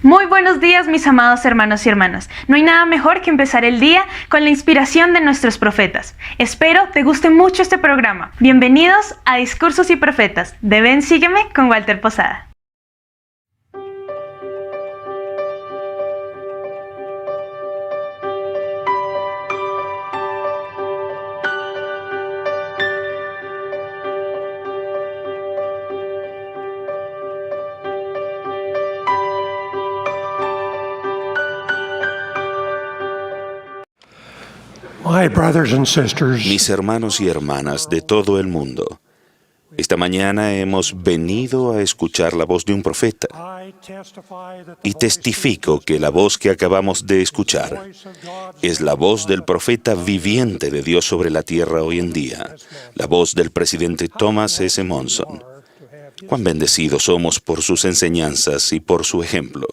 Muy buenos días, mis amados hermanos y hermanas. No hay nada mejor que empezar el día con la inspiración de nuestros profetas. Espero te guste mucho este programa. Bienvenidos a Discursos y Profetas de Ven Sígueme con Walter Posada. Mis hermanos y hermanas de todo el mundo, esta mañana hemos venido a escuchar la voz de un profeta y testifico que la voz que acabamos de escuchar es la voz del profeta viviente de Dios sobre la tierra hoy en día, la voz del presidente Thomas S. Monson. Cuán bendecidos somos por sus enseñanzas y por su ejemplo.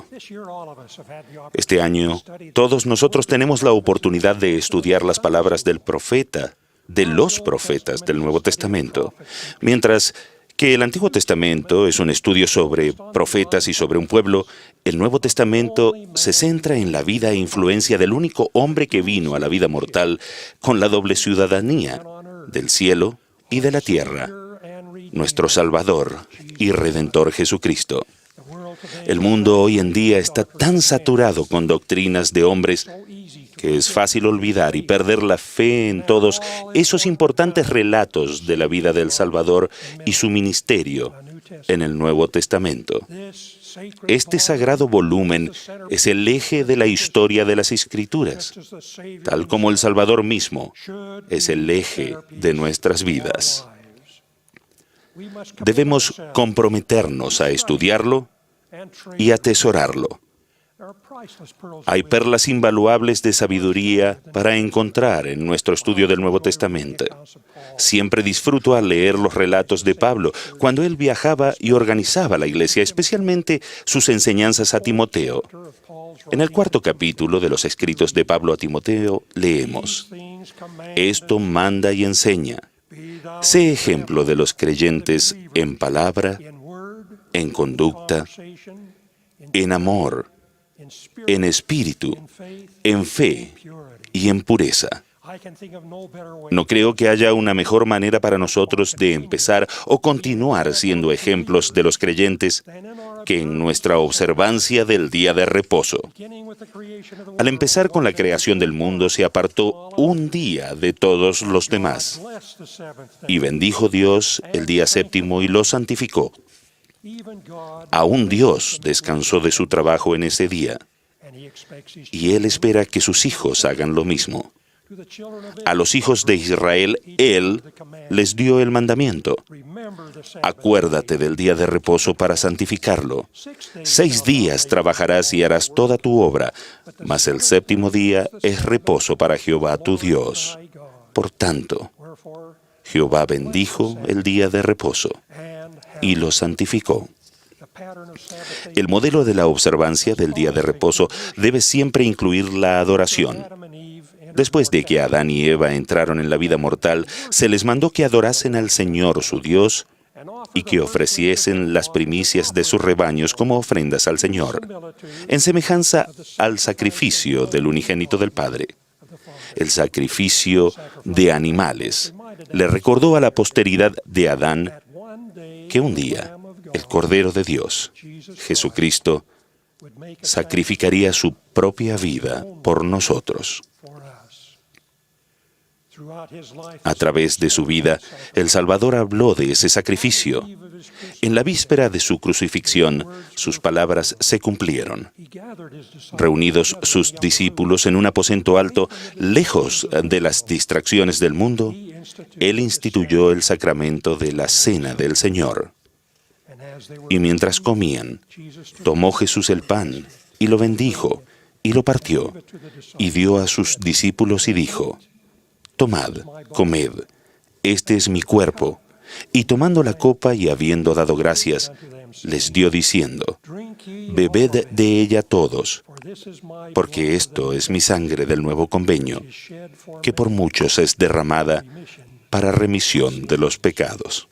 Este año, todos nosotros tenemos la oportunidad de estudiar las palabras del profeta, de los profetas del Nuevo Testamento, mientras que el Antiguo Testamento es un estudio sobre profetas y sobre un pueblo. El Nuevo Testamento se centra en la vida e influencia del único hombre que vino a la vida mortal con la doble ciudadanía, del cielo y de la tierra, nuestro Salvador y Redentor Jesucristo. El mundo hoy en día está tan saturado con doctrinas de hombres que es fácil olvidar y perder la fe en todos esos importantes relatos de la vida del Salvador y su ministerio en el Nuevo Testamento. Este sagrado volumen es el eje de la historia de las Escrituras, tal como el Salvador mismo es el eje de nuestras vidas. Debemos comprometernos a estudiarlo y atesorarlo. Hay perlas invaluables de sabiduría para encontrar en nuestro estudio del Nuevo Testamento. Siempre disfruto al leer los relatos de Pablo cuando él viajaba y organizaba la iglesia, especialmente sus enseñanzas a Timoteo. En el 4º capítulo de los escritos de Pablo a Timoteo leemos: «Esto manda y enseña. Sé ejemplo de los creyentes en palabra, en conducta, en amor, en espíritu, en fe y en pureza». No creo que haya una mejor manera para nosotros de empezar o continuar siendo ejemplos de los creyentes que en nuestra observancia del día de reposo. Al empezar con la creación del mundo, se apartó un día de todos los demás, y bendijo Dios el día séptimo y lo santificó. Aún Dios descansó de su trabajo en ese día, y Él espera que sus hijos hagan lo mismo. A los hijos de Israel, Él les dio el mandamiento: acuérdate del día de reposo para santificarlo. 6 días trabajarás y harás toda tu obra, mas el séptimo día es reposo para Jehová tu Dios. Por tanto, Jehová bendijo el día de reposo y lo santificó. El modelo de la observancia del día de reposo debe siempre incluir la adoración. Después de que Adán y Eva entraron en la vida mortal, se les mandó que adorasen al Señor su Dios y que ofreciesen las primicias de sus rebaños como ofrendas al Señor, en semejanza al sacrificio del unigénito del Padre. El sacrificio de animales le recordó a la posteridad de Adán que un día el Cordero de Dios, Jesucristo, sacrificaría su propia vida por nosotros. A través de su vida, el Salvador habló de ese sacrificio. En la víspera de su crucifixión, sus palabras se cumplieron. Reunidos sus discípulos en un aposento alto, lejos de las distracciones del mundo, Él instituyó el sacramento de la Cena del Señor. Y mientras comían, tomó Jesús el pan y lo bendijo y lo partió y dio a sus discípulos y dijo: «Tomad, comed, este es mi cuerpo». Y tomando la copa y habiendo dado gracias, les dio diciendo: «Bebed de ella todos, porque esto es mi sangre del nuevo convenio, que por muchos es derramada para remisión de los pecados».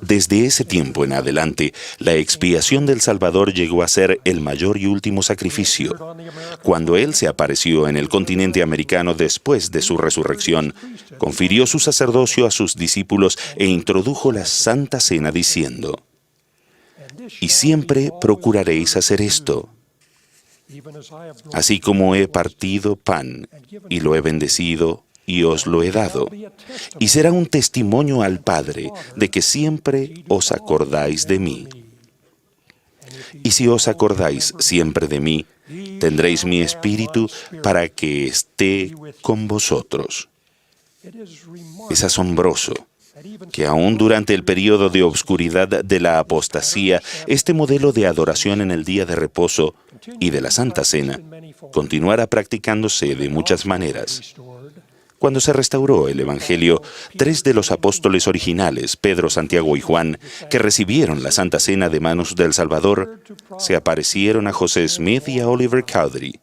Desde ese tiempo en adelante, la expiación del Salvador llegó a ser el mayor y último sacrificio. Cuando Él se apareció en el continente americano después de su resurrección, confirió su sacerdocio a sus discípulos e introdujo la Santa Cena diciendo: «Y siempre procuraréis hacer esto, así como he partido pan y lo he bendecido y os lo he dado, y será un testimonio al Padre de que siempre os acordáis de mí. Y si os acordáis siempre de mí, tendréis mi espíritu para que esté con vosotros». Es asombroso que aún durante el período de obscuridad de la apostasía, este modelo de adoración en el día de reposo y de la Santa Cena continuara practicándose de muchas maneras. Cuando se restauró el Evangelio, 3 de los apóstoles originales, Pedro, Santiago y Juan, que recibieron la Santa Cena de manos del Salvador, se aparecieron a José Smith y a Oliver Cowdery.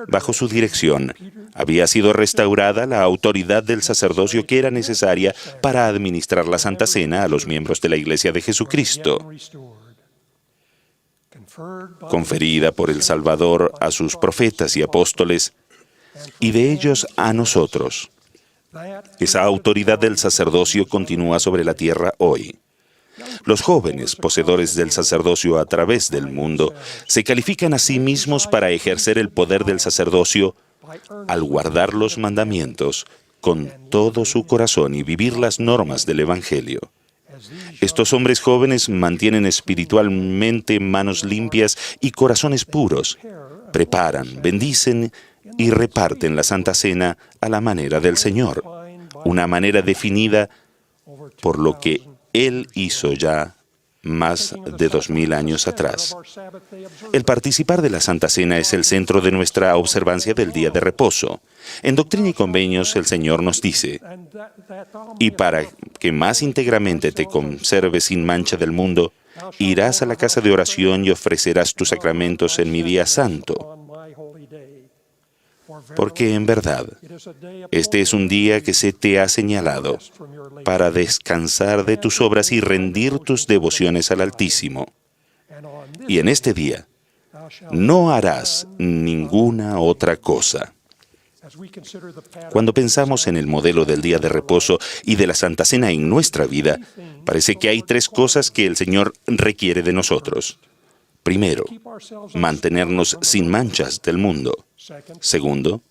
Bajo su dirección, había sido restaurada la autoridad del sacerdocio que era necesaria para administrar la Santa Cena a los miembros de la Iglesia de Jesucristo, conferida por el Salvador a sus profetas y apóstoles, y de ellos a nosotros. Esa autoridad del sacerdocio continúa sobre la tierra hoy. Los jóvenes, poseedores del sacerdocio a través del mundo, se califican a sí mismos para ejercer el poder del sacerdocio al guardar los mandamientos con todo su corazón y vivir las normas del Evangelio. Estos hombres jóvenes mantienen espiritualmente manos limpias y corazones puros, preparan, bendicen y reparten la Santa Cena a la manera del Señor, una manera definida por lo que Él hizo ya más de 2000 años atrás. El participar de la Santa Cena es el centro de nuestra observancia del día de reposo. En Doctrina y Convenios el Señor nos dice: «Y para que más íntegramente te conserves sin mancha del mundo, irás a la casa de oración y ofrecerás tus sacramentos en mi día santo». Porque en verdad, este es un día que se te ha señalado para descansar de tus obras y rendir tus devociones al Altísimo. Y en este día no harás ninguna otra cosa. Cuando pensamos en el modelo del día de reposo y de la Santa Cena en nuestra vida, parece que hay 3 cosas que el Señor requiere de nosotros. Primero, mantenernos sin manchas del mundo. Segundo,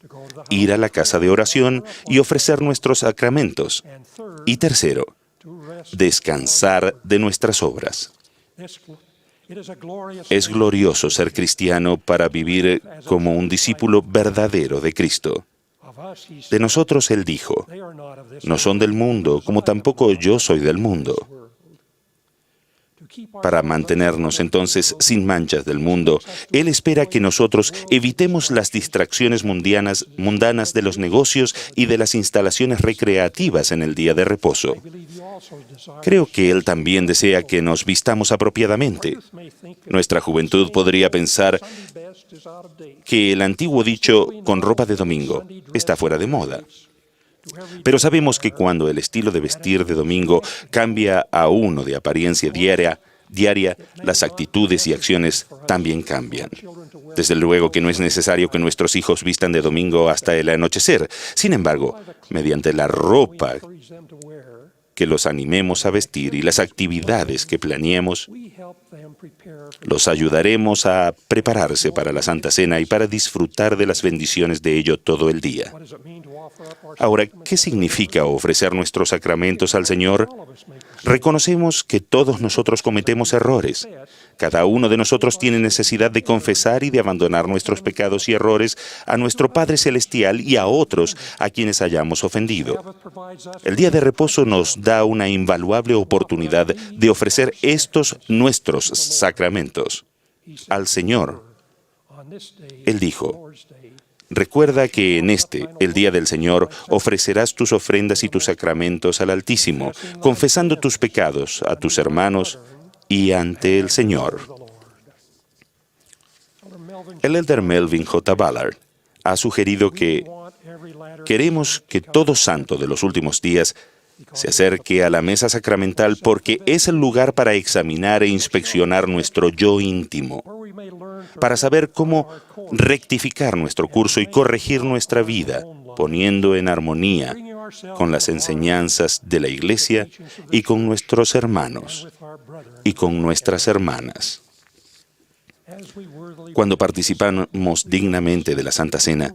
ir a la casa de oración y ofrecer nuestros sacramentos. Y tercero, descansar de nuestras obras. Es glorioso ser cristiano para vivir como un discípulo verdadero de Cristo. De nosotros Él dijo: «No son del mundo, como tampoco yo soy del mundo». Para mantenernos entonces sin manchas del mundo, Él espera que nosotros evitemos las distracciones mundanas de los negocios y de las instalaciones recreativas en el día de reposo. Creo que Él también desea que nos vistamos apropiadamente. Nuestra juventud podría pensar que el antiguo dicho «con ropa de domingo» está fuera de moda. Pero sabemos que cuando el estilo de vestir de domingo cambia a uno de apariencia diaria, las actitudes y acciones también cambian. Desde luego que no es necesario que nuestros hijos vistan de domingo hasta el anochecer. Sin embargo, mediante la ropa que los animemos a vestir y las actividades que planeemos, los ayudaremos a prepararse para la Santa Cena y para disfrutar de las bendiciones de ello todo el día. Ahora, ¿qué significa ofrecer nuestros sacramentos al Señor? Reconocemos que todos nosotros cometemos errores. Cada uno de nosotros tiene necesidad de confesar y de abandonar nuestros pecados y errores a nuestro Padre Celestial y a otros a quienes hayamos ofendido. El día de reposo nos da una invaluable oportunidad de ofrecer estos nuestros sacramentos al Señor. Él dijo: «Recuerda que en el día del Señor, ofrecerás tus ofrendas y tus sacramentos al Altísimo, confesando tus pecados a tus hermanos y ante el Señor». El elder Melvin J. Ballard ha sugerido que queremos que todo santo de los últimos días se acerque a la mesa sacramental porque es el lugar para examinar e inspeccionar nuestro yo íntimo, para saber cómo rectificar nuestro curso y corregir nuestra vida, poniendo en armonía con las enseñanzas de la Iglesia y con nuestros hermanos y con nuestras hermanas. Cuando participamos dignamente de la Santa Cena,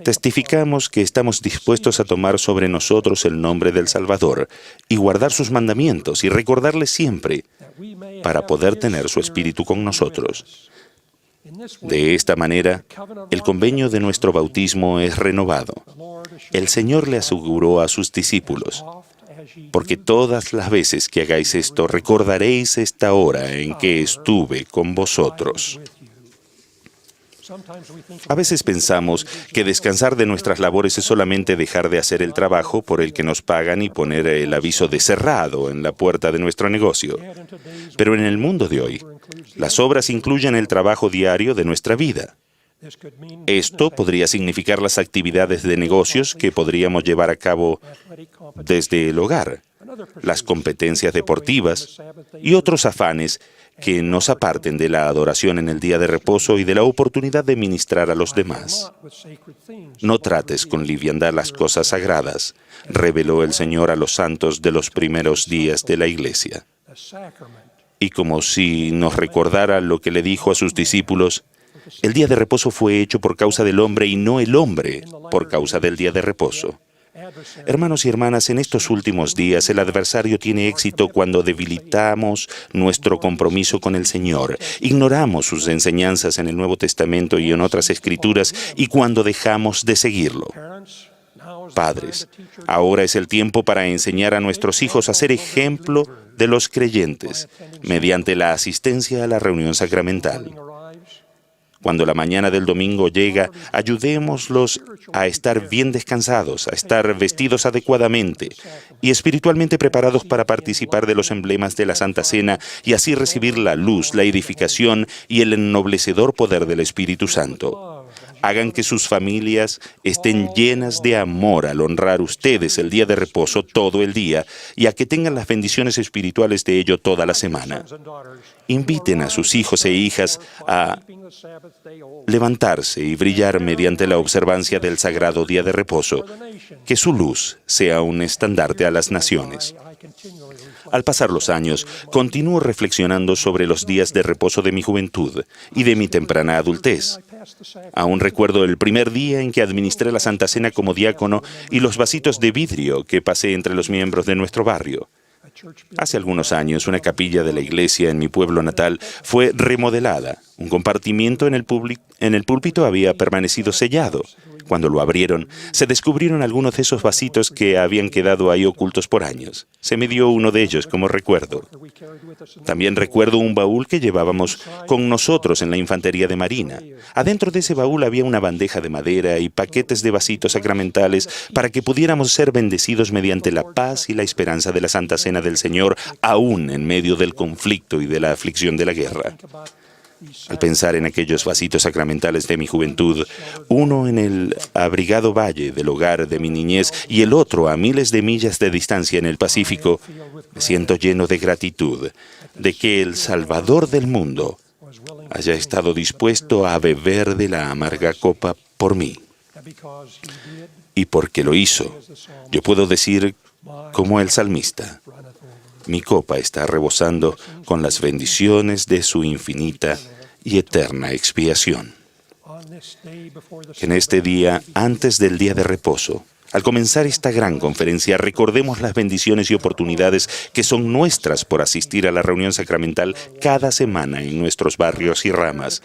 testificamos que estamos dispuestos a tomar sobre nosotros el nombre del Salvador y guardar sus mandamientos y recordarles siempre para poder tener su Espíritu con nosotros. De esta manera, el convenio de nuestro bautismo es renovado. El Señor le aseguró a sus discípulos: porque todas las veces que hagáis esto, recordaréis esta hora en que estuve con vosotros. A veces pensamos que descansar de nuestras labores es solamente dejar de hacer el trabajo por el que nos pagan y poner el aviso de cerrado en la puerta de nuestro negocio. Pero en el mundo de hoy, las obras incluyen el trabajo diario de nuestra vida. Esto podría significar las actividades de negocios que podríamos llevar a cabo desde el hogar, las competencias deportivas y otros afanes que nos aparten de la adoración en el día de reposo y de la oportunidad de ministrar a los demás. No trates con liviandad las cosas sagradas, reveló el Señor a los santos de los primeros días de la Iglesia. Y como si nos recordara lo que le dijo a sus discípulos, el día de reposo fue hecho por causa del hombre y no el hombre por causa del día de reposo. Hermanos y hermanas, en estos últimos días el adversario tiene éxito cuando debilitamos nuestro compromiso con el Señor, ignoramos sus enseñanzas en el Nuevo Testamento y en otras Escrituras y cuando dejamos de seguirlo. Padres, ahora es el tiempo para enseñar a nuestros hijos a ser ejemplo de los creyentes mediante la asistencia a la reunión sacramental. Cuando la mañana del domingo llega, ayudémoslos a estar bien descansados, a estar vestidos adecuadamente y espiritualmente preparados para participar de los emblemas de la Santa Cena y así recibir la luz, la edificación y el ennoblecedor poder del Espíritu Santo. Hagan que sus familias estén llenas de amor al honrar ustedes el día de reposo todo el día y a que tengan las bendiciones espirituales de ello toda la semana. Inviten a sus hijos e hijas a levantarse y brillar mediante la observancia del sagrado día de reposo, que su luz sea un estandarte a las naciones. Al pasar los años, continúo reflexionando sobre los días de reposo de mi juventud y de mi temprana adultez. Aún recuerdo el primer día en que administré la Santa Cena como diácono y los vasitos de vidrio que pasé entre los miembros de nuestro barrio. Hace algunos años, una capilla de la iglesia en mi pueblo natal fue remodelada. Un compartimiento en el púlpito había permanecido sellado. Cuando lo abrieron, se descubrieron algunos de esos vasitos que habían quedado ahí ocultos por años. Se me dio uno de ellos como recuerdo. También recuerdo un baúl que llevábamos con nosotros en la infantería de marina. Adentro de ese baúl había una bandeja de madera y paquetes de vasitos sacramentales para que pudiéramos ser bendecidos mediante la paz y la esperanza de la Santa Cena del Señor, aún en medio del conflicto y de la aflicción de la guerra. Al pensar en aquellos vasitos sacramentales de mi juventud, uno en el abrigado valle del hogar de mi niñez y el otro a miles de millas de distancia en el Pacífico, me siento lleno de gratitud de que el Salvador del mundo haya estado dispuesto a beber de la amarga copa por mí. Y porque lo hizo, yo puedo decir como el salmista: mi copa está rebosando con las bendiciones de su infinita y eterna expiación. En este día, antes del día de reposo, al comenzar esta gran conferencia, recordemos las bendiciones y oportunidades que son nuestras por asistir a la reunión sacramental cada semana en nuestros barrios y ramas.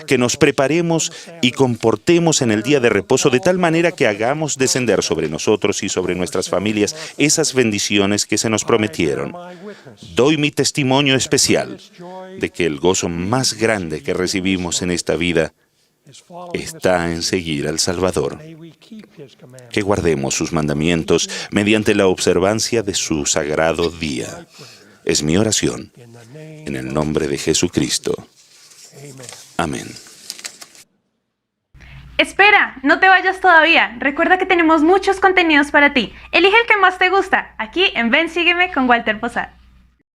Que nos preparemos y comportemos en el día de reposo de tal manera que hagamos descender sobre nosotros y sobre nuestras familias esas bendiciones que se nos prometieron. Doy mi testimonio especial de que el gozo más grande que recibimos en esta vida está en seguir al Salvador. Que guardemos sus mandamientos mediante la observancia de su sagrado día. Es mi oración, en el nombre de Jesucristo. Amén. Espera, no te vayas todavía. Recuerda que tenemos muchos contenidos para ti. Elige el que más te gusta, aquí en Ven Sígueme con Walter Posada.